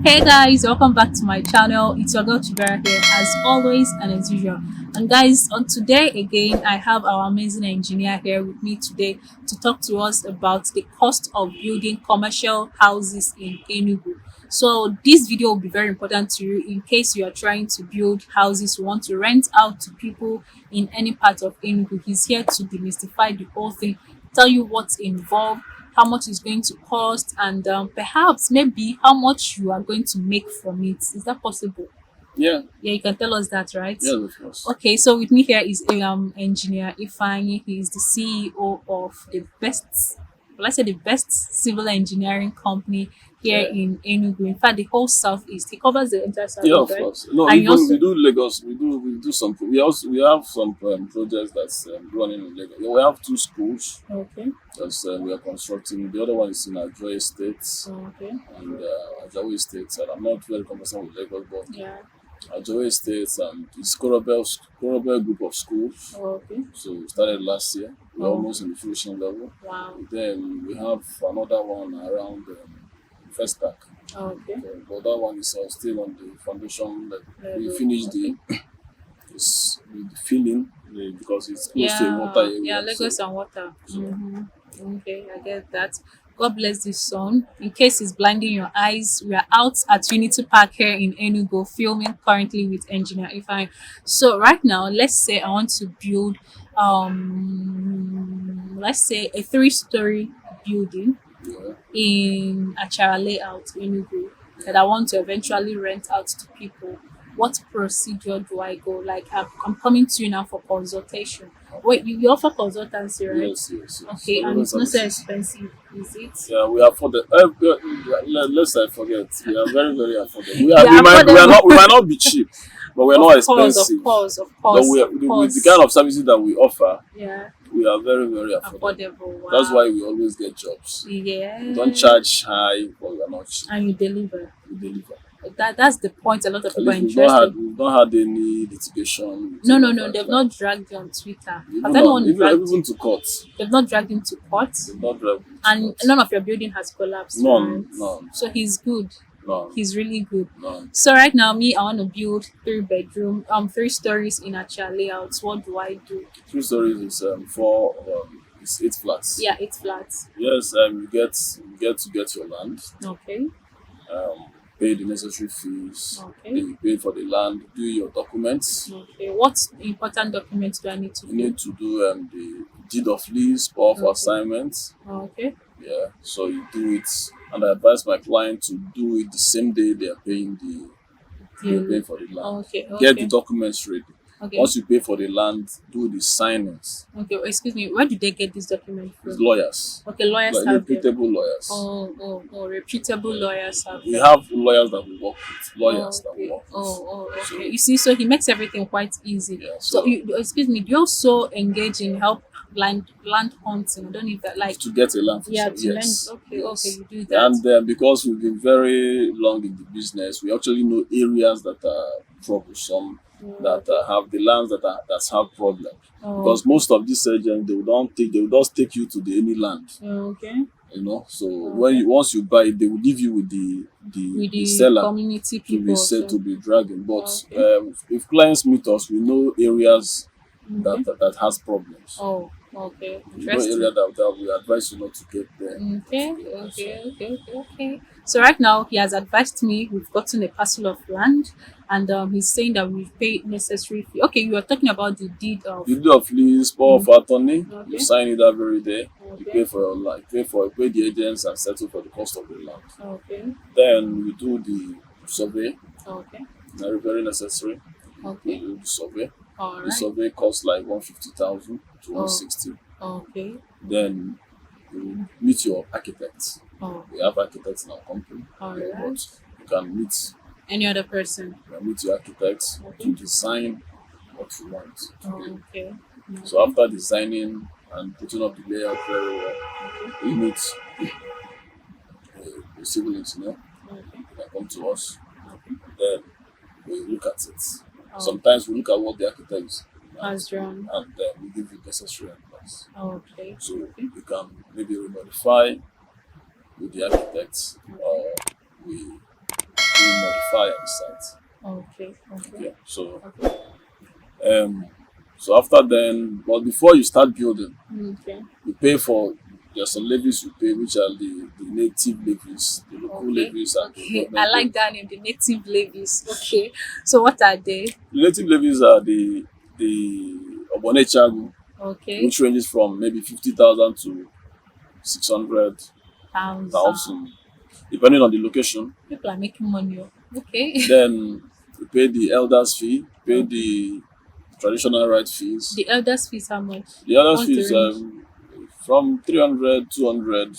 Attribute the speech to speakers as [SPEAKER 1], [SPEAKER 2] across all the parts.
[SPEAKER 1] Hey guys, welcome back to my channel. It's your girl Chibera here, as always and as usual. And guys, on today again, I have our amazing engineer here with me today to talk to us about the cost of building commercial houses in Enugu. So this video will be very important to you in case you are trying to build houses, you want to rent out to people in any part of Enugu. He's here to demystify the whole thing, tell you what's involved, how much it's going to cost, and perhaps maybe how much you are going to make from it. Is that possible?
[SPEAKER 2] Yeah,
[SPEAKER 1] Yeah, you can tell us that, right?
[SPEAKER 2] yeah, of course.
[SPEAKER 1] Okay, so with me here is engineer Ifeanyi. He is the CEO of the best, well, I say the best civil engineering company here
[SPEAKER 2] Yeah,
[SPEAKER 1] in Enugu. In fact, the whole southeast. He covers the entire
[SPEAKER 2] yeah,
[SPEAKER 1] southeast,
[SPEAKER 2] of
[SPEAKER 1] right?
[SPEAKER 2] course. No,
[SPEAKER 1] And you
[SPEAKER 2] even
[SPEAKER 1] also
[SPEAKER 2] we do Lagos. We do some. We have some projects that's running in Lagos. We have two schools
[SPEAKER 1] okay,
[SPEAKER 2] that we are constructing. The other one is in Ajoy Estate
[SPEAKER 1] okay,
[SPEAKER 2] and Ajawi Estate. And I'm not very conversant with Lagos, but
[SPEAKER 1] yeah,
[SPEAKER 2] Ajoy Estate and it's Corobel group of schools.
[SPEAKER 1] okay,
[SPEAKER 2] So we started last year. We're
[SPEAKER 1] oh,
[SPEAKER 2] almost in the finishing level.
[SPEAKER 1] wow,
[SPEAKER 2] Then we have another one around First Stack.
[SPEAKER 1] okay,
[SPEAKER 2] But that one is still on the foundation. Like we
[SPEAKER 1] level,
[SPEAKER 2] finished
[SPEAKER 1] okay.
[SPEAKER 2] it's with the filling because it's close to a water
[SPEAKER 1] Yeah,
[SPEAKER 2] area. So,
[SPEAKER 1] Lagos and water.
[SPEAKER 2] so
[SPEAKER 1] Okay, I get that. God bless this son. In case it's blinding your eyes, we are out at Unity Park here in Enugu filming currently with engineer Ifeanyi. So right now, let's say I want to build let's say a three-story building
[SPEAKER 2] yeah.
[SPEAKER 1] in Achara layout, Enugu, that I want to eventually rent out to people. What procedure do I go? Like I'm coming to you now for consultation. Wait, you offer consultancy, right?
[SPEAKER 2] Yes.
[SPEAKER 1] Okay, and
[SPEAKER 2] Relevant
[SPEAKER 1] it's not so
[SPEAKER 2] services.
[SPEAKER 1] expensive, is it?
[SPEAKER 2] Yeah, we are for the. Let's I forget. We are very very affordable. We are.
[SPEAKER 1] Yeah, affordable.
[SPEAKER 2] We might not be cheap, but we are not expensive.
[SPEAKER 1] Of
[SPEAKER 2] But
[SPEAKER 1] course,
[SPEAKER 2] we are,
[SPEAKER 1] of
[SPEAKER 2] with the
[SPEAKER 1] course.
[SPEAKER 2] kind of services that we offer,
[SPEAKER 1] Yeah,
[SPEAKER 2] we are very very affordable.
[SPEAKER 1] affordable.
[SPEAKER 2] That's
[SPEAKER 1] Wow.
[SPEAKER 2] why we always get jobs.
[SPEAKER 1] Yeah.
[SPEAKER 2] We don't charge high, but we are not cheap.
[SPEAKER 1] And you deliver.
[SPEAKER 2] We deliver.
[SPEAKER 1] That's the point. A lot of
[SPEAKER 2] At
[SPEAKER 1] people are
[SPEAKER 2] least
[SPEAKER 1] interested.
[SPEAKER 2] we've not had any litigation with
[SPEAKER 1] No,
[SPEAKER 2] any
[SPEAKER 1] no,
[SPEAKER 2] of
[SPEAKER 1] no.
[SPEAKER 2] our
[SPEAKER 1] They've
[SPEAKER 2] clients.
[SPEAKER 1] not dragged you on Twitter. Has
[SPEAKER 2] Even on
[SPEAKER 1] anyone dragged you?
[SPEAKER 2] even to court.
[SPEAKER 1] They've not dragged him to court.
[SPEAKER 2] They've not dragged me to
[SPEAKER 1] And
[SPEAKER 2] court.
[SPEAKER 1] none of your building has collapsed,
[SPEAKER 2] None,
[SPEAKER 1] right?
[SPEAKER 2] none,
[SPEAKER 1] So he's good.
[SPEAKER 2] none,
[SPEAKER 1] He's really good.
[SPEAKER 2] none.
[SPEAKER 1] So right now, me, I want to build three stories in a chair layouts. What do I do?
[SPEAKER 2] 3 stories is it's 8 flats.
[SPEAKER 1] Yeah, it's flats.
[SPEAKER 2] Yes, you get to get your land,
[SPEAKER 1] Okay.
[SPEAKER 2] pay the necessary fees,
[SPEAKER 1] Okay.
[SPEAKER 2] then you pay for the land, do your documents.
[SPEAKER 1] Okay. What important documents do I need to
[SPEAKER 2] You
[SPEAKER 1] do?
[SPEAKER 2] need to do the deed of lease, power of
[SPEAKER 1] Okay.
[SPEAKER 2] assignment.
[SPEAKER 1] Okay.
[SPEAKER 2] Yeah, so you do it, and I advise my client to do it the same day they are paying they're paying for the land.
[SPEAKER 1] Okay.
[SPEAKER 2] Get the
[SPEAKER 1] Okay.
[SPEAKER 2] documents ready.
[SPEAKER 1] Okay.
[SPEAKER 2] Once you pay for the land, do the signings
[SPEAKER 1] Okay. Excuse me. Where do they get this document
[SPEAKER 2] with
[SPEAKER 1] from?
[SPEAKER 2] lawyers,
[SPEAKER 1] Okay, lawyers
[SPEAKER 2] like
[SPEAKER 1] have them.
[SPEAKER 2] reputable lawyers.
[SPEAKER 1] Reputable lawyers have
[SPEAKER 2] We
[SPEAKER 1] them.
[SPEAKER 2] have lawyers that we work with, lawyers that we
[SPEAKER 1] Okay.
[SPEAKER 2] work with. So,
[SPEAKER 1] Okay. You see, so he makes everything quite easy.
[SPEAKER 2] yeah,
[SPEAKER 1] So,
[SPEAKER 2] so
[SPEAKER 1] excuse me, do you also engage in help land hunting? I don't know if that like
[SPEAKER 2] to get a land for
[SPEAKER 1] yeah
[SPEAKER 2] some,
[SPEAKER 1] to
[SPEAKER 2] yes,
[SPEAKER 1] lend. Okay,
[SPEAKER 2] yes.
[SPEAKER 1] okay, you do that.
[SPEAKER 2] And because we've been very long in the business, we actually know areas that are troublesome, that have the lands that have problems.
[SPEAKER 1] Oh,
[SPEAKER 2] Because most of these agents they will just take you to any land.
[SPEAKER 1] okay.
[SPEAKER 2] So
[SPEAKER 1] Okay.
[SPEAKER 2] when you once you buy it, they will leave you with
[SPEAKER 1] With
[SPEAKER 2] the
[SPEAKER 1] the
[SPEAKER 2] seller
[SPEAKER 1] community
[SPEAKER 2] to
[SPEAKER 1] people.
[SPEAKER 2] be said to be dragging. But
[SPEAKER 1] Okay.
[SPEAKER 2] if clients meet us, we know areas
[SPEAKER 1] Okay.
[SPEAKER 2] that has problems.
[SPEAKER 1] Oh, okay.
[SPEAKER 2] We know area
[SPEAKER 1] Interesting.
[SPEAKER 2] that we advise you not to get there.
[SPEAKER 1] Okay. So right now he has advised me. We've gotten a parcel of land, and he's saying that we've paid necessary fee. Okay, you are talking about the deed of.
[SPEAKER 2] You do of lease, power of attorney, you
[SPEAKER 1] Okay.
[SPEAKER 2] sign it that very day. You
[SPEAKER 1] Okay.
[SPEAKER 2] pay for your land, pay the agents and settle for the cost of the land.
[SPEAKER 1] Okay.
[SPEAKER 2] Then we do the survey,
[SPEAKER 1] Okay.
[SPEAKER 2] very very necessary. We
[SPEAKER 1] Okay.
[SPEAKER 2] do the survey.
[SPEAKER 1] All
[SPEAKER 2] The
[SPEAKER 1] right.
[SPEAKER 2] survey costs like 150,000 to
[SPEAKER 1] Oh.
[SPEAKER 2] 160.
[SPEAKER 1] Okay.
[SPEAKER 2] Then you meet your architect.
[SPEAKER 1] Oh.
[SPEAKER 2] We have architects in our company,
[SPEAKER 1] All
[SPEAKER 2] yeah,
[SPEAKER 1] right.
[SPEAKER 2] but you can meet your architect
[SPEAKER 1] Okay.
[SPEAKER 2] to design what you want to
[SPEAKER 1] Oh,
[SPEAKER 2] do.
[SPEAKER 1] okay.
[SPEAKER 2] So after designing and putting up the layout very well,
[SPEAKER 1] Okay.
[SPEAKER 2] we meet the civil engineer.
[SPEAKER 1] Okay.
[SPEAKER 2] They come to us.
[SPEAKER 1] Okay.
[SPEAKER 2] Then we look at it.
[SPEAKER 1] Oh,
[SPEAKER 2] Sometimes we look at what the architect
[SPEAKER 1] has drawn.
[SPEAKER 2] and then we give you necessary advice.
[SPEAKER 1] Okay.
[SPEAKER 2] So you can maybe remodify with the architect, or we fire inside.
[SPEAKER 1] Okay. Okay.
[SPEAKER 2] Okay. So
[SPEAKER 1] Okay.
[SPEAKER 2] um so after then, but before you start building,
[SPEAKER 1] Okay.
[SPEAKER 2] you pay for, there's some levies you pay, which are the native levies, the local
[SPEAKER 1] Okay.
[SPEAKER 2] levies and the
[SPEAKER 1] Okay. I
[SPEAKER 2] government
[SPEAKER 1] like
[SPEAKER 2] levies.
[SPEAKER 1] that name, the native ladies. Okay. So what are they?
[SPEAKER 2] The native levies are the Obonechagu,
[SPEAKER 1] Okay.
[SPEAKER 2] which ranges from maybe 50,000 to 600,000,
[SPEAKER 1] Thousand.
[SPEAKER 2] depending on the location.
[SPEAKER 1] People are making money. Oh. Okay.
[SPEAKER 2] Then you pay the elders fee, pay
[SPEAKER 1] Okay.
[SPEAKER 2] the traditional right fees.
[SPEAKER 1] The elders fees how much?
[SPEAKER 2] The elders
[SPEAKER 1] What's the
[SPEAKER 2] fees
[SPEAKER 1] range?
[SPEAKER 2] from 300, 200,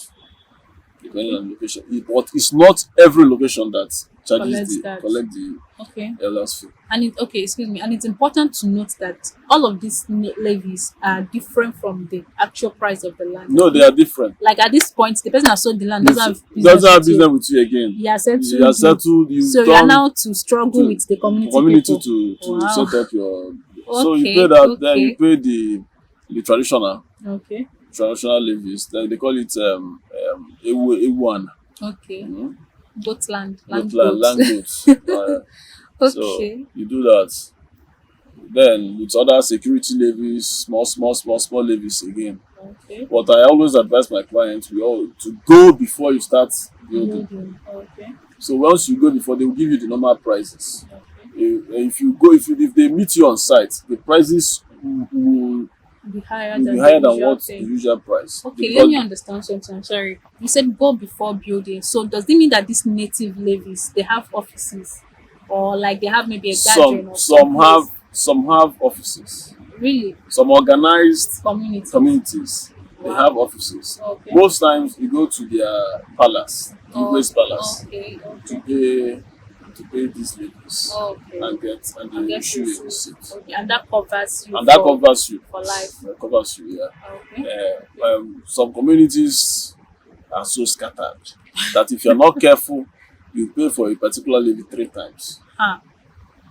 [SPEAKER 2] depending
[SPEAKER 1] Okay.
[SPEAKER 2] on location. But it's not every location that
[SPEAKER 1] Collects that.
[SPEAKER 2] collect the
[SPEAKER 1] Okay.
[SPEAKER 2] elders fee.
[SPEAKER 1] And it, okay, excuse me. And it's important to note that all of these levies are different from the actual price of the land.
[SPEAKER 2] No, they are different.
[SPEAKER 1] Like at this point, the person that sold the land doesn't have business
[SPEAKER 2] Doesn't have
[SPEAKER 1] with you.
[SPEAKER 2] business with you again.
[SPEAKER 1] He has settled
[SPEAKER 2] You are settled. You've
[SPEAKER 1] so you are
[SPEAKER 2] done
[SPEAKER 1] now to struggle with the community people.
[SPEAKER 2] to
[SPEAKER 1] Wow.
[SPEAKER 2] set up your. So you
[SPEAKER 1] Okay,
[SPEAKER 2] pay that. Then you
[SPEAKER 1] okay.
[SPEAKER 2] pay the
[SPEAKER 1] Okay.
[SPEAKER 2] traditional levies. Then they call it Ewan.
[SPEAKER 1] Okay.
[SPEAKER 2] Mm-hmm.
[SPEAKER 1] Goat land.
[SPEAKER 2] Land goats. So
[SPEAKER 1] Okay.
[SPEAKER 2] you do that. Then with other security levies, small levies again.
[SPEAKER 1] Okay.
[SPEAKER 2] But I always advise my clients to go before you start building.
[SPEAKER 1] Okay.
[SPEAKER 2] So once you go before, they will give you the normal prices.
[SPEAKER 1] Okay.
[SPEAKER 2] If they meet you on site, the prices will
[SPEAKER 1] Be higher
[SPEAKER 2] be
[SPEAKER 1] than
[SPEAKER 2] higher
[SPEAKER 1] the
[SPEAKER 2] than
[SPEAKER 1] usual
[SPEAKER 2] what the
[SPEAKER 1] thing.
[SPEAKER 2] usual price.
[SPEAKER 1] Okay, let
[SPEAKER 2] Because
[SPEAKER 1] me understand something. I'm sorry. You said go before building. So does it mean that these native levies they have offices, or like they have maybe a gathering or
[SPEAKER 2] some have offices.
[SPEAKER 1] really
[SPEAKER 2] Some organized
[SPEAKER 1] community?
[SPEAKER 2] communities, they
[SPEAKER 1] Wow.
[SPEAKER 2] have offices.
[SPEAKER 1] Okay.
[SPEAKER 2] Most times you go to their palace, the Igwe's palace,
[SPEAKER 1] Okay.
[SPEAKER 2] to
[SPEAKER 1] Okay.
[SPEAKER 2] pay these levies
[SPEAKER 1] Okay.
[SPEAKER 2] and
[SPEAKER 1] And
[SPEAKER 2] they
[SPEAKER 1] get
[SPEAKER 2] issue a
[SPEAKER 1] receipt.
[SPEAKER 2] receipt.
[SPEAKER 1] Okay, and that covers you
[SPEAKER 2] And that
[SPEAKER 1] for,
[SPEAKER 2] covers you.
[SPEAKER 1] for life.
[SPEAKER 2] That covers you, yeah.
[SPEAKER 1] Okay.
[SPEAKER 2] Some communities are so scattered that if you're not careful, you pay for a particular levy 3 times.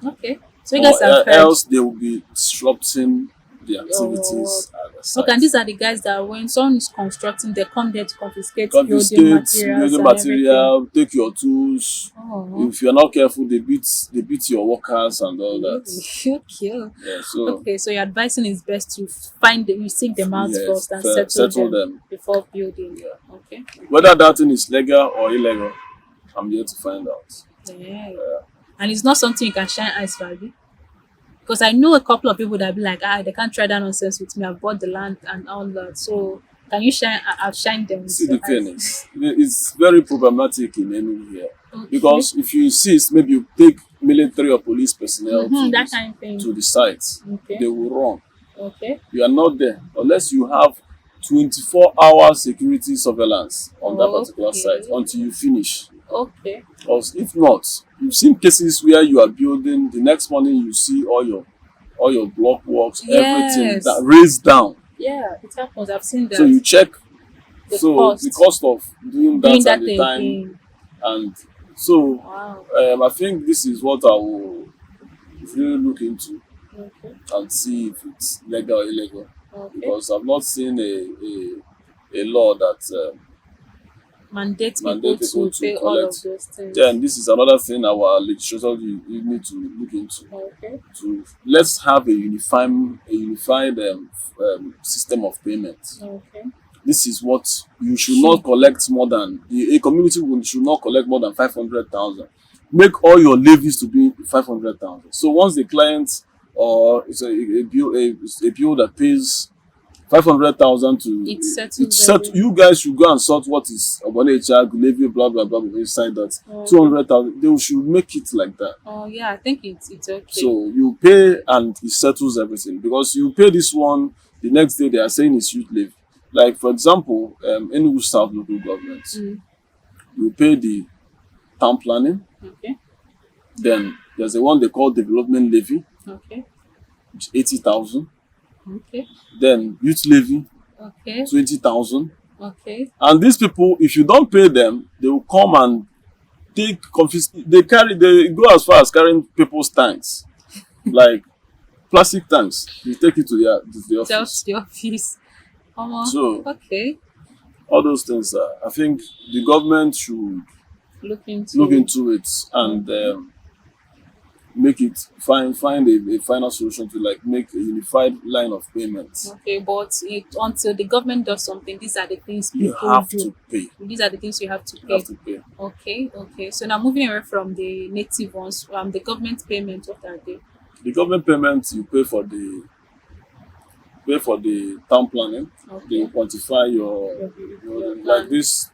[SPEAKER 1] Okay. So you guys have heard.
[SPEAKER 2] Else they will be disrupting the activities at the site.
[SPEAKER 1] Okay, and these are the guys that when someone is constructing, they come there to confiscate building
[SPEAKER 2] Confiscate
[SPEAKER 1] materials
[SPEAKER 2] building
[SPEAKER 1] and
[SPEAKER 2] material, take your tools.
[SPEAKER 1] everything. Oh.
[SPEAKER 2] If you're not careful, they beat your workers and all that.
[SPEAKER 1] Okay.
[SPEAKER 2] Yeah, so
[SPEAKER 1] Okay, so your advising is best to you seek them out
[SPEAKER 2] yes,
[SPEAKER 1] first and
[SPEAKER 2] settle them.
[SPEAKER 1] before building.
[SPEAKER 2] Yeah.
[SPEAKER 1] Okay.
[SPEAKER 2] Whether that thing is legal or illegal, I'm here to find out.
[SPEAKER 1] Yeah. And it's not something you can shine eyes for, abi? Because I know a couple of people that be like, they can't try that nonsense with me. I've bought the land and all that. So can you shine? I've shined them. With
[SPEAKER 2] See,
[SPEAKER 1] your
[SPEAKER 2] the thing
[SPEAKER 1] eyes.
[SPEAKER 2] is, it's very problematic in Enugu here.
[SPEAKER 1] Okay.
[SPEAKER 2] Because if you insist, maybe you take military or police personnel
[SPEAKER 1] That kind of thing.
[SPEAKER 2] to the site,
[SPEAKER 1] Okay.
[SPEAKER 2] they will run.
[SPEAKER 1] Okay.
[SPEAKER 2] You are not there unless you have 24-hour security surveillance on that particular
[SPEAKER 1] Okay.
[SPEAKER 2] site until you finish.
[SPEAKER 1] Okay.
[SPEAKER 2] Because if not, you've seen cases where you are building, the next morning you see all your block works, everything
[SPEAKER 1] Yes.
[SPEAKER 2] that raised down.
[SPEAKER 1] Yeah, it happens. I've seen that.
[SPEAKER 2] So you check
[SPEAKER 1] The
[SPEAKER 2] the cost of doing that
[SPEAKER 1] doing that
[SPEAKER 2] and the time,
[SPEAKER 1] again.
[SPEAKER 2] and so
[SPEAKER 1] Wow.
[SPEAKER 2] I think this is what I will really look into
[SPEAKER 1] Okay.
[SPEAKER 2] and see if it's legal or illegal.
[SPEAKER 1] Okay.
[SPEAKER 2] Because I've not seen a law that
[SPEAKER 1] Mandate people
[SPEAKER 2] mandate people
[SPEAKER 1] to
[SPEAKER 2] to
[SPEAKER 1] pay all of
[SPEAKER 2] collect.
[SPEAKER 1] those things.
[SPEAKER 2] Then this is another thing our legislators you need to look into.
[SPEAKER 1] Okay.
[SPEAKER 2] Let's have a unified system of payment.
[SPEAKER 1] Okay.
[SPEAKER 2] This is what you should not collect more than a community should not collect more than 500,000. Make all your levies to be 500,000. So once the client or it's a bill that pays 500,000 to
[SPEAKER 1] It's settled.
[SPEAKER 2] you guys should go and sort what is Obonecha, Levy, blah blah blah inside that
[SPEAKER 1] Okay.
[SPEAKER 2] 200,000. They should make it like that.
[SPEAKER 1] Oh yeah, I think it's okay.
[SPEAKER 2] So you pay and it settles everything because you pay this one, the next day they are saying it's youth levy. Like for example, Enugu South local government, you pay the town planning.
[SPEAKER 1] Okay.
[SPEAKER 2] Then there's the one they call development levy,
[SPEAKER 1] Okay.
[SPEAKER 2] which is 80,000.
[SPEAKER 1] Okay.
[SPEAKER 2] Then youth levy,
[SPEAKER 1] Okay.
[SPEAKER 2] 20,000.
[SPEAKER 1] Okay.
[SPEAKER 2] And these people, if you don't pay them, they will come and they go as far as carrying people's tanks, like plastic tanks. They take it to the office.
[SPEAKER 1] Just the office.
[SPEAKER 2] So
[SPEAKER 1] Okay.
[SPEAKER 2] all those things I think the government
[SPEAKER 1] Look
[SPEAKER 2] look
[SPEAKER 1] into.
[SPEAKER 2] into it and make it find a final solution to like make a unified line of payments.
[SPEAKER 1] Okay, but until the government does something, these are the things
[SPEAKER 2] You
[SPEAKER 1] people
[SPEAKER 2] have
[SPEAKER 1] do.
[SPEAKER 2] to pay.
[SPEAKER 1] These are the things you have to
[SPEAKER 2] You
[SPEAKER 1] pay.
[SPEAKER 2] have to pay.
[SPEAKER 1] Okay, okay. So now moving away from the native ones, the government payment, what are they?
[SPEAKER 2] The government payments you pay for the town planning. They
[SPEAKER 1] Okay.
[SPEAKER 2] quantify
[SPEAKER 1] Your
[SPEAKER 2] like
[SPEAKER 1] plan.
[SPEAKER 2] this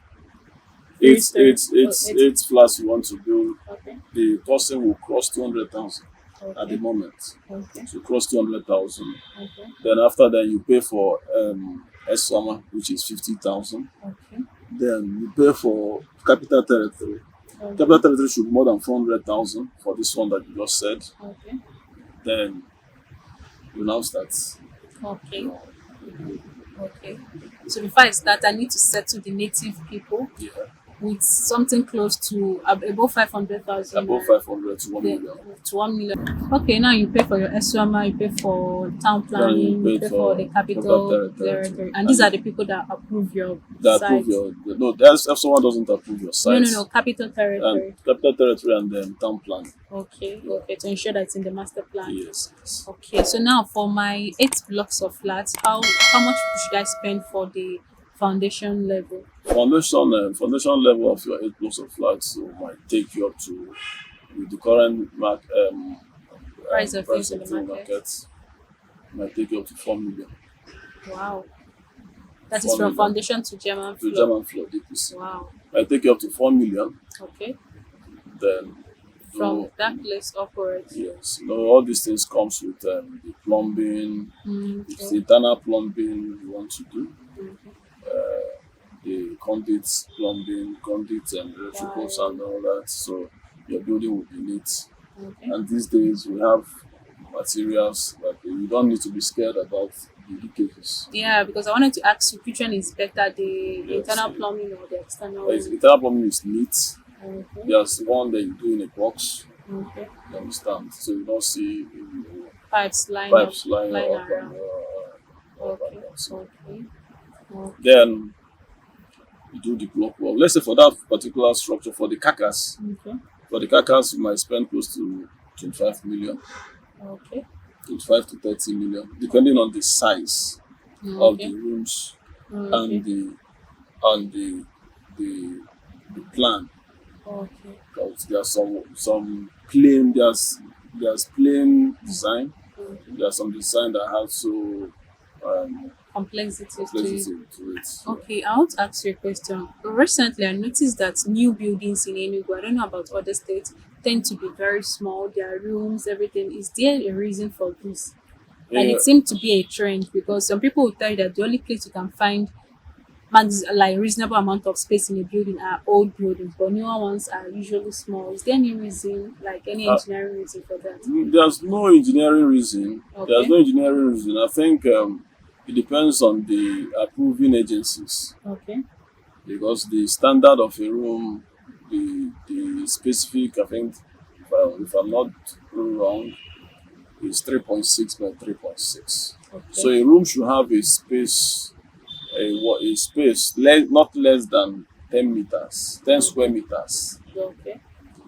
[SPEAKER 1] Three story. Oh, eight.
[SPEAKER 2] eight flats you want to build.
[SPEAKER 1] Okay.
[SPEAKER 2] The costing will cross 200,000 at the
[SPEAKER 1] Okay.
[SPEAKER 2] moment.
[SPEAKER 1] Okay.
[SPEAKER 2] So cross 200,000.
[SPEAKER 1] Okay.
[SPEAKER 2] Then after that you pay for summer, which is 50,000.
[SPEAKER 1] Okay.
[SPEAKER 2] Then you pay for capital territory.
[SPEAKER 1] Okay.
[SPEAKER 2] Capital territory should be more than 400,000 for this one that you just said.
[SPEAKER 1] Okay.
[SPEAKER 2] Then you now start.
[SPEAKER 1] Okay. Okay. So before I start, I need to settle the native people
[SPEAKER 2] Yeah,
[SPEAKER 1] with something close to above 500,000
[SPEAKER 2] above 500 to 1
[SPEAKER 1] the,
[SPEAKER 2] million.
[SPEAKER 1] to 1 million. Okay, now you pay for your SUMA, you pay for town
[SPEAKER 2] Then you
[SPEAKER 1] planning, you
[SPEAKER 2] pay
[SPEAKER 1] pay
[SPEAKER 2] for
[SPEAKER 1] for the
[SPEAKER 2] capital
[SPEAKER 1] capital territory, and these are the people that approve your
[SPEAKER 2] that approve
[SPEAKER 1] site.
[SPEAKER 2] your no. That's if someone doesn't approve your
[SPEAKER 1] No,
[SPEAKER 2] site.
[SPEAKER 1] no, no, capital
[SPEAKER 2] And
[SPEAKER 1] territory.
[SPEAKER 2] capital territory and then town plan.
[SPEAKER 1] Okay, okay, to ensure that it's in the master plan.
[SPEAKER 2] Yes, yes.
[SPEAKER 1] Okay, so now for my 8 blocks of flats, how much should I spend for the foundation level?
[SPEAKER 2] Foundation level of your 8 blocks of flats might take you up to with the current
[SPEAKER 1] Price of
[SPEAKER 2] price
[SPEAKER 1] things in
[SPEAKER 2] of
[SPEAKER 1] the
[SPEAKER 2] the
[SPEAKER 1] market.
[SPEAKER 2] market might take you up to 4 million.
[SPEAKER 1] Wow, that is
[SPEAKER 2] 4
[SPEAKER 1] from
[SPEAKER 2] million
[SPEAKER 1] foundation to German
[SPEAKER 2] to
[SPEAKER 1] floor.
[SPEAKER 2] German floor DPC.
[SPEAKER 1] Wow.
[SPEAKER 2] Might take you up to 4 million.
[SPEAKER 1] Okay,
[SPEAKER 2] Then
[SPEAKER 1] from
[SPEAKER 2] so
[SPEAKER 1] that place upwards.
[SPEAKER 2] yes, all these things comes with the plumbing, it's
[SPEAKER 1] Okay.
[SPEAKER 2] the internal plumbing you want to do,
[SPEAKER 1] Mhm.
[SPEAKER 2] the conduits plumbing, conduits and electricals
[SPEAKER 1] Wow.
[SPEAKER 2] and all that. So your building will be neat.
[SPEAKER 1] Okay.
[SPEAKER 2] And these days we have materials that you don't need to be scared about the leakages.
[SPEAKER 1] Yeah, because I wanted to ask you which one is better, the
[SPEAKER 2] Yes.
[SPEAKER 1] internal plumbing or the external?
[SPEAKER 2] The internal plumbing is neat.
[SPEAKER 1] Okay.
[SPEAKER 2] There's one that you do in a box,
[SPEAKER 1] Okay.
[SPEAKER 2] you understand? So you don't see
[SPEAKER 1] Pipes lying
[SPEAKER 2] pipes
[SPEAKER 1] up,
[SPEAKER 2] lying
[SPEAKER 1] lying
[SPEAKER 2] up
[SPEAKER 1] around.
[SPEAKER 2] and up and
[SPEAKER 1] Okay.
[SPEAKER 2] down. So
[SPEAKER 1] Okay. Okay.
[SPEAKER 2] then you do the block wall. Let's say for that particular structure, for the carcass,
[SPEAKER 1] Okay.
[SPEAKER 2] you might spend close to 25 million,
[SPEAKER 1] Okay.
[SPEAKER 2] 25 to 30 million, depending on the size of the
[SPEAKER 1] Okay.
[SPEAKER 2] rooms
[SPEAKER 1] Okay.
[SPEAKER 2] and the the plan.
[SPEAKER 1] Okay.
[SPEAKER 2] Because there's some plain there's plain design.
[SPEAKER 1] Okay.
[SPEAKER 2] There's some design that has so
[SPEAKER 1] Complexity to it.
[SPEAKER 2] complexity to it.
[SPEAKER 1] Okay, I want to ask you a question. Recently, I noticed that new buildings in Enugu, I don't know about other states, tend to be very small. Their rooms, everything. Is there a reason for this? And
[SPEAKER 2] Yeah,
[SPEAKER 1] it seemed to be a trend because some people will tell you that the only place you can find like reasonable amount of space in a building are old buildings, but newer ones are usually small. Is there any reason, like any
[SPEAKER 2] Uh,
[SPEAKER 1] engineering reason for that?
[SPEAKER 2] there's no engineering reason. There's
[SPEAKER 1] Okay.
[SPEAKER 2] no engineering reason. I think it depends on the approving agencies
[SPEAKER 1] Okay.
[SPEAKER 2] because the standard of a room, the specific, I think, if I'm not wrong, is 3.6 by 3.6. So
[SPEAKER 1] Okay.
[SPEAKER 2] a room should have a space, a space not less than 10 meters, 10 square meters.
[SPEAKER 1] Okay.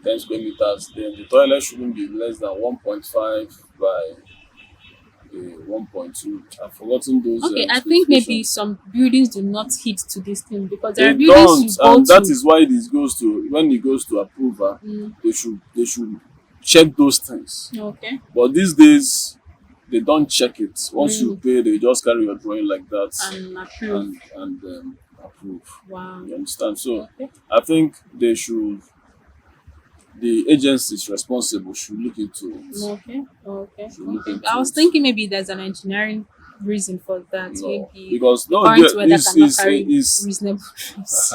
[SPEAKER 2] 10 square meters. Then the toilet shouldn't be less than 1.5 by 1.2. I've forgotten those
[SPEAKER 1] Okay, I think maybe
[SPEAKER 2] specifications.
[SPEAKER 1] some buildings do not hit to this thing because there
[SPEAKER 2] They
[SPEAKER 1] are buildings
[SPEAKER 2] don't,
[SPEAKER 1] you go
[SPEAKER 2] and that
[SPEAKER 1] to.
[SPEAKER 2] is why this goes to when it goes to approval.
[SPEAKER 1] Mm,
[SPEAKER 2] They should check those things.
[SPEAKER 1] okay.
[SPEAKER 2] But these days, they don't check it. Once you
[SPEAKER 1] Really?
[SPEAKER 2] pay, they just carry your drawing like that
[SPEAKER 1] And approve.
[SPEAKER 2] and approve.
[SPEAKER 1] Wow.
[SPEAKER 2] You understand? So
[SPEAKER 1] Okay.
[SPEAKER 2] I think the agencies responsible should look into it.
[SPEAKER 1] Okay. Okay.
[SPEAKER 2] Should look
[SPEAKER 1] Okay.
[SPEAKER 2] into
[SPEAKER 1] I was
[SPEAKER 2] it.
[SPEAKER 1] thinking maybe there's an engineering reason for that.
[SPEAKER 2] No,
[SPEAKER 1] Maybe
[SPEAKER 2] because
[SPEAKER 1] the
[SPEAKER 2] no,
[SPEAKER 1] current
[SPEAKER 2] there
[SPEAKER 1] weather cannot
[SPEAKER 2] is
[SPEAKER 1] carry
[SPEAKER 2] is
[SPEAKER 1] reasonable trips.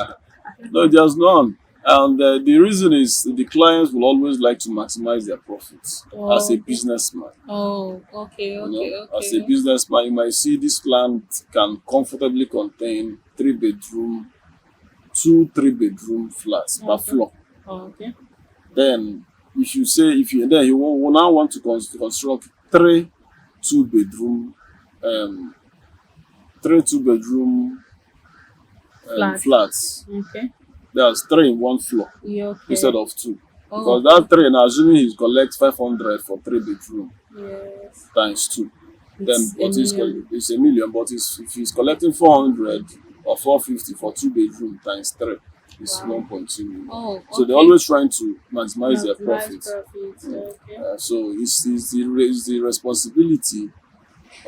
[SPEAKER 2] no, there's none. And the reason is the clients will always like to maximize their profits as a
[SPEAKER 1] Okay.
[SPEAKER 2] businessman.
[SPEAKER 1] Oh, okay,
[SPEAKER 2] You
[SPEAKER 1] okay,
[SPEAKER 2] know, as a
[SPEAKER 1] okay.
[SPEAKER 2] businessman, you might see this plant can comfortably contain 3 bedroom, 2 3 bedroom flats per
[SPEAKER 1] Okay.
[SPEAKER 2] floor.
[SPEAKER 1] Okay.
[SPEAKER 2] Then, if you will now want to construct 3 2 bedroom, um, 3 2 bedroom
[SPEAKER 1] Flat.
[SPEAKER 2] flats,
[SPEAKER 1] Okay.
[SPEAKER 2] there's 3 in one floor
[SPEAKER 1] Yeah, okay.
[SPEAKER 2] instead of 2.
[SPEAKER 1] Oh,
[SPEAKER 2] Because that 3, now assuming he collects 500 for 3 bedroom
[SPEAKER 1] yes.
[SPEAKER 2] times 2, then
[SPEAKER 1] It's a
[SPEAKER 2] but
[SPEAKER 1] million.
[SPEAKER 2] it's a million. But if he's collecting 400 or 450 for 2 bedroom times 3, it's
[SPEAKER 1] Wow.
[SPEAKER 2] 1.2 million.
[SPEAKER 1] Oh,
[SPEAKER 2] So they're
[SPEAKER 1] okay.
[SPEAKER 2] always trying to maximize their
[SPEAKER 1] Maximize
[SPEAKER 2] profit.
[SPEAKER 1] profit. Okay.
[SPEAKER 2] So it's the responsibility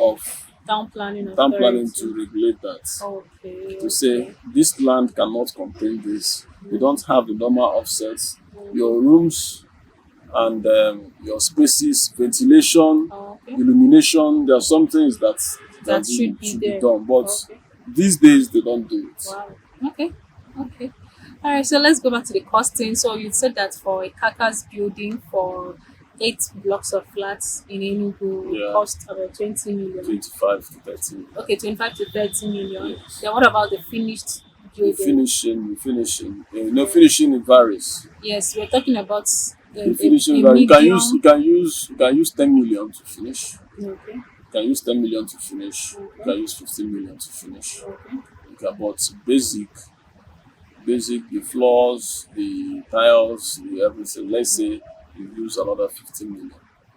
[SPEAKER 2] of
[SPEAKER 1] Town planning
[SPEAKER 2] town planning
[SPEAKER 1] authority.
[SPEAKER 2] to regulate that.
[SPEAKER 1] Okay.
[SPEAKER 2] To say this land cannot contain this. You don't have the normal offsets. Your rooms and your spaces, ventilation,
[SPEAKER 1] Okay.
[SPEAKER 2] illumination. There are some things
[SPEAKER 1] That should be there.
[SPEAKER 2] done, but
[SPEAKER 1] Okay.
[SPEAKER 2] these days they don't do it.
[SPEAKER 1] Wow. Okay. Okay. All right. So let's go back to the costing. So you said that for a Carcass building for 8 blocks of flats in Enugu would
[SPEAKER 2] Yeah.
[SPEAKER 1] cost about 20 million.
[SPEAKER 2] 25 to 30.
[SPEAKER 1] Okay, 25 to 30 million.
[SPEAKER 2] Yes.
[SPEAKER 1] Then what about the finished
[SPEAKER 2] The
[SPEAKER 1] building?
[SPEAKER 2] finishing. Finishing it varies.
[SPEAKER 1] Yes, we're talking about
[SPEAKER 2] The finishing
[SPEAKER 1] a
[SPEAKER 2] varies.
[SPEAKER 1] medium.
[SPEAKER 2] You can use 10 million to finish.
[SPEAKER 1] Okay.
[SPEAKER 2] You can use 10 million to finish. You
[SPEAKER 1] Okay.
[SPEAKER 2] can use 15 million to finish.
[SPEAKER 1] Okay.
[SPEAKER 2] You can, but basic, the floors, the tiles, the everything. Let's say you use another 15 million.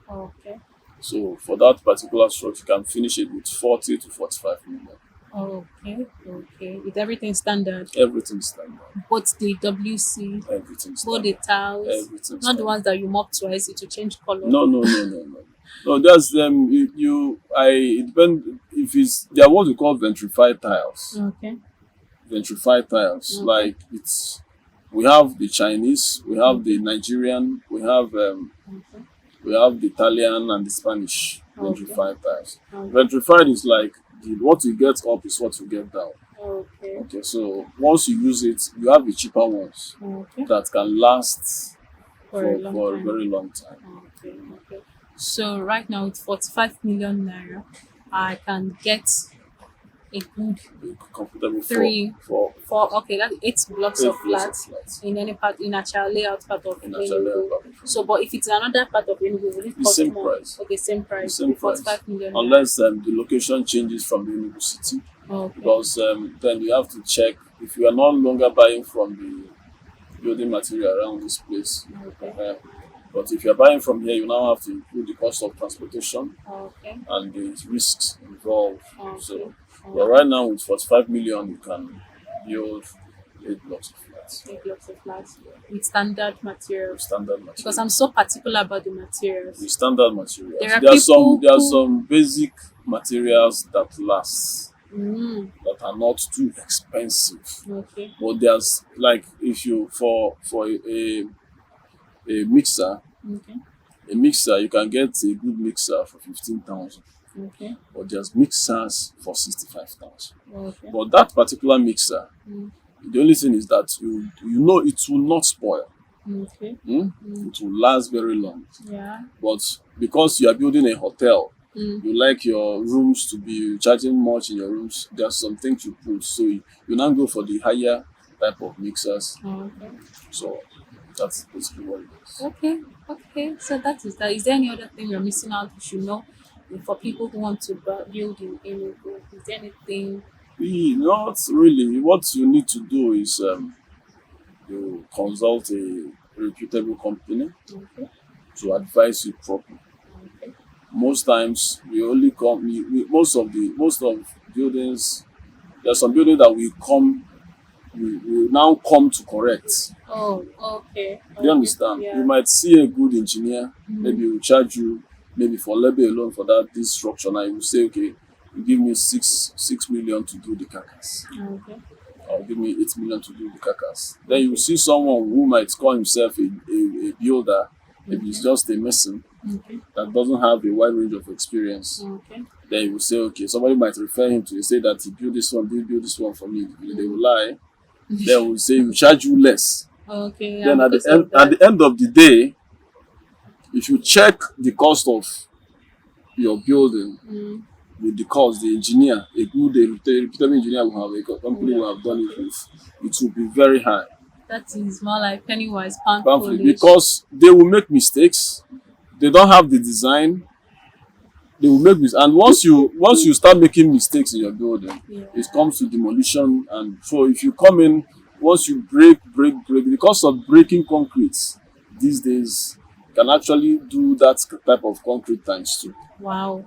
[SPEAKER 1] Okay.
[SPEAKER 2] So for that particular structure, you can finish it with 40 to 45 million.
[SPEAKER 1] Okay. Okay. With everything standard.
[SPEAKER 2] Everything standard.
[SPEAKER 1] Both the WC,
[SPEAKER 2] Everything
[SPEAKER 1] both the
[SPEAKER 2] standard.
[SPEAKER 1] tiles.
[SPEAKER 2] Everything
[SPEAKER 1] Not the
[SPEAKER 2] standard.
[SPEAKER 1] ones that you mop twice to change color.
[SPEAKER 2] No. No, that's them. It depends if it's they are what we call ventrified tiles.
[SPEAKER 1] Okay.
[SPEAKER 2] Ventrified tiles.
[SPEAKER 1] Okay.
[SPEAKER 2] Like we have the Chinese, we have the Nigerian,
[SPEAKER 1] Okay.
[SPEAKER 2] we have the Italian and the Spanish
[SPEAKER 1] Okay.
[SPEAKER 2] ventrified tiles.
[SPEAKER 1] Okay.
[SPEAKER 2] Ventrified is like what you get up is what you get down.
[SPEAKER 1] Okay.
[SPEAKER 2] Okay, so once you use it, you have the cheaper ones
[SPEAKER 1] Okay.
[SPEAKER 2] that can last
[SPEAKER 1] For a long
[SPEAKER 2] for a
[SPEAKER 1] time.
[SPEAKER 2] very long time.
[SPEAKER 1] Okay. Okay. So right now with 45 million naira, I can get a good
[SPEAKER 2] Comfortable
[SPEAKER 1] Three.
[SPEAKER 2] for
[SPEAKER 1] okay, that's 8 blocks
[SPEAKER 2] 8
[SPEAKER 1] of
[SPEAKER 2] blocks of
[SPEAKER 1] flats
[SPEAKER 2] flats
[SPEAKER 1] in any part in a child layout part of
[SPEAKER 2] in Nigeria.
[SPEAKER 1] Enugu. So, but if it's another part of Enugu, will it
[SPEAKER 2] The
[SPEAKER 1] cost
[SPEAKER 2] same
[SPEAKER 1] more?
[SPEAKER 2] price.
[SPEAKER 1] Okay, same price.
[SPEAKER 2] Same
[SPEAKER 1] with 45
[SPEAKER 2] price.
[SPEAKER 1] million.
[SPEAKER 2] Unless the location changes from the Enugu city,
[SPEAKER 1] Okay.
[SPEAKER 2] because then you have to check if you are no longer buying from the building material around this place.
[SPEAKER 1] Okay.
[SPEAKER 2] But if you are buying from here, you now have to include the cost of transportation
[SPEAKER 1] Okay.
[SPEAKER 2] and the risks involved.
[SPEAKER 1] Okay.
[SPEAKER 2] So, but right now with 45 million, you can build 8 blocks of flats
[SPEAKER 1] 8 blocks of flats with standard
[SPEAKER 2] with
[SPEAKER 1] materials.
[SPEAKER 2] standard
[SPEAKER 1] Because
[SPEAKER 2] materials.
[SPEAKER 1] I'm so particular about the materials.
[SPEAKER 2] With standard materials.
[SPEAKER 1] There are
[SPEAKER 2] There are
[SPEAKER 1] people
[SPEAKER 2] there are
[SPEAKER 1] who-
[SPEAKER 2] some basic materials that last,
[SPEAKER 1] Mm,
[SPEAKER 2] that are not too expensive.
[SPEAKER 1] okay.
[SPEAKER 2] But there's like if you for a mixer,
[SPEAKER 1] Okay.
[SPEAKER 2] you can get a good mixer for 15,000.
[SPEAKER 1] Okay.
[SPEAKER 2] But there's mixers for 65,000.
[SPEAKER 1] Okay.
[SPEAKER 2] But that particular mixer,
[SPEAKER 1] Mm,
[SPEAKER 2] the only thing is that you know it will not spoil.
[SPEAKER 1] okay.
[SPEAKER 2] It will last very long.
[SPEAKER 1] Yeah.
[SPEAKER 2] But because you are building a hotel,
[SPEAKER 1] Mm,
[SPEAKER 2] you like your rooms to be charging much in your rooms, there's some things you put. So you now go for the higher type of mixers.
[SPEAKER 1] okay.
[SPEAKER 2] So that's basically what it is.
[SPEAKER 1] Okay, okay. So that is that. Is there any other thing we're missing out we should know for people who want to build in Enugu? Is there anything?
[SPEAKER 2] Not really. What you need to do is you consult a reputable company
[SPEAKER 1] Okay,
[SPEAKER 2] to advise you properly.
[SPEAKER 1] okay,
[SPEAKER 2] Most times we only come. Most of buildings. There's some buildings that we now come to correct.
[SPEAKER 1] oh, okay.
[SPEAKER 2] Do you understand?
[SPEAKER 1] Yeah.
[SPEAKER 2] You might see a good engineer,
[SPEAKER 1] Mhm.
[SPEAKER 2] maybe he will charge you maybe for Levy alone for this structure. Now you will say, okay, you give me 6 million to do the Carcass,
[SPEAKER 1] Okay,
[SPEAKER 2] or give me 8 million to do the Carcass. Then you will see someone who might call himself a builder, maybe he's just a mason
[SPEAKER 1] okay,
[SPEAKER 2] that doesn't have a wide range of experience.
[SPEAKER 1] okay.
[SPEAKER 2] Then you will say, okay, somebody might refer him to say that he built this one, build this one for me. They will lie. Then will say we charge you less.
[SPEAKER 1] Okay.
[SPEAKER 2] Then
[SPEAKER 1] and
[SPEAKER 2] at
[SPEAKER 1] because
[SPEAKER 2] the end
[SPEAKER 1] of that-
[SPEAKER 2] end of the day, if you check the cost of your building
[SPEAKER 1] Mm,
[SPEAKER 2] with the cost, the engineer, a reputable engineer will have a company will have done it with, it will be very high.
[SPEAKER 1] that is more like penny wise, pound
[SPEAKER 2] Powerfully,
[SPEAKER 1] foolish.
[SPEAKER 2] because they will make mistakes. They don't have the design. They will make mistakes, and once you start making mistakes in your building,
[SPEAKER 1] Yeah.
[SPEAKER 2] it comes to demolition. And so if you come in once you break, the cost of breaking concrete these days can actually do that type of concrete times two
[SPEAKER 1] Wow.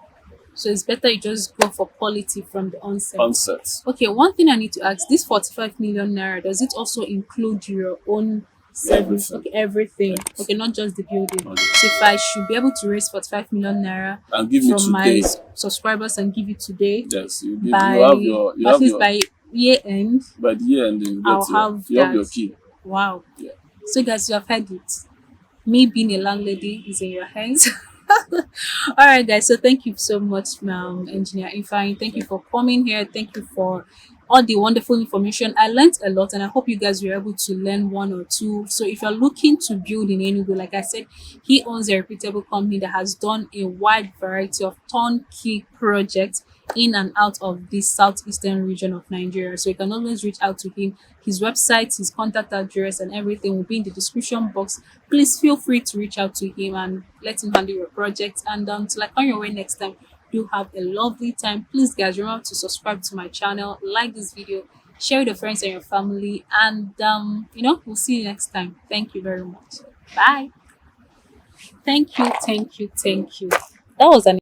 [SPEAKER 1] So it's better you just go for quality from the onset.
[SPEAKER 2] onset.
[SPEAKER 1] Okay, one thing I need to ask, this 45 million naira, does it also include your own service?
[SPEAKER 2] Everything.
[SPEAKER 1] Okay, everything.
[SPEAKER 2] Yes.
[SPEAKER 1] Okay, not just the building.
[SPEAKER 2] Okay.
[SPEAKER 1] So if I should be able to raise 45 million naira
[SPEAKER 2] And give me
[SPEAKER 1] from my
[SPEAKER 2] today.
[SPEAKER 1] subscribers and give it today,
[SPEAKER 2] Yes,
[SPEAKER 1] by
[SPEAKER 2] you
[SPEAKER 1] at
[SPEAKER 2] have
[SPEAKER 1] least
[SPEAKER 2] your
[SPEAKER 1] by year end,
[SPEAKER 2] by the year and you
[SPEAKER 1] I'll
[SPEAKER 2] get your
[SPEAKER 1] have
[SPEAKER 2] you have
[SPEAKER 1] that.
[SPEAKER 2] your key.
[SPEAKER 1] Wow.
[SPEAKER 2] Yeah.
[SPEAKER 1] So guys, you have heard it. Me being a landlady is in your hands. All right, guys. So thank you so much, Engineer Ifine. Thank you for coming here. Thank you for all the wonderful information. I learned a lot, and I hope you guys were able to learn one or two. So if you're looking to build in Enugu, like I said, he owns a reputable company that has done a wide variety of turnkey projects in and out of this southeastern region of Nigeria. So you can always reach out to him. His website, his contact address, and everything will be in the description box. Please feel free to reach out to him and let him handle your project. And till I come your way next time, do have a lovely time. Please, guys, remember to subscribe to my channel, like this video, share with your friends and your family, and we'll see you next time. Thank you very much. Bye. Thank you. That was an